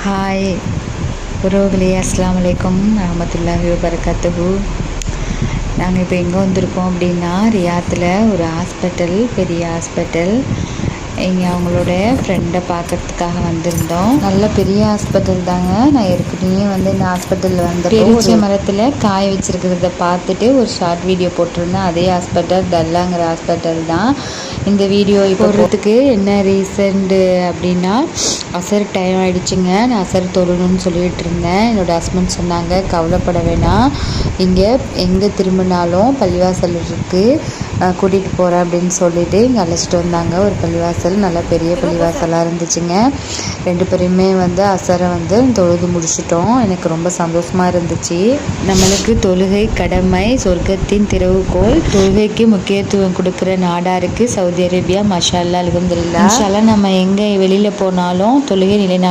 Hi உறவுகளே, அஸ்ஸலாமு அலைக்கும் வரஹ்மத்துல்லாஹி வபரகாத்துஹு. நாங்கள் இப்போ எங்கே வந்திருக்கோம் அப்படின்னா, ரியாத்தில் ஒரு ஹாஸ்பிட்டல், பெரிய ஹாஸ்பிட்டல். இங்கே அவங்களோட ஃப்ரெண்டை பார்க்கறதுக்காக வந்திருந்தோம். நல்ல பெரிய ஹாஸ்பிட்டல் தாங்க. நான் ஏற்கனவே இந்த ஹாஸ்பிட்டலில் பெரிய மரத்தில் காய வச்சுருக்கிறத பார்த்துட்டு ஒரு ஷார்ட் வீடியோ போட்டிருந்தேன். அதே ஹாஸ்பிட்டல், டல்லாங்கிற ஹாஸ்பிட்டல் தான். இந்த வீடியோ இப்போ போகிறதுக்கு என்ன ரீசன்டு அப்படின்னா, அசர் டைம் ஆகிடுச்சுங்க. நான் அசர் தொழணும்னு சொல்லிகிட்டு இருந்தேன். என்னோடய ஹஸ்பண்ட் சொன்னாங்க, கவலைப்பட வேணாம், இங்கே எங்கே திரும்பினாலும் பள்ளிவாசல் இருக்குது, கூட்டிகிட்டு போகிறேன் அப்படின்னு சொல்லிட்டு இங்கே அழைச்சிட்டு வந்தாங்க. ஒரு பள்ளிவாசல், நல்ல பெரிய பள்ளிவாசலாக இருந்துச்சுங்க. 2 பேருமே அசரை தொழுது முடிச்சிட்டோம். எனக்கு ரொம்ப சந்தோஷமாக இருந்துச்சு. நம்மளுக்கு தொழுகை கடமை, சொர்க்கத்தின் திறவுகோல். தொழுகைக்கு முக்கியத்துவம் கொடுக்குற நாடாக இருக்குது சவுதி அரேபியா. மாஷா அல்லாஹ், அல்ஹம்துலில்லாஹ். இன்ஷா அல்லாஹ் நம்ம எங்கே வெளியில் போனாலும் தொழுகை நிலைநாட்ட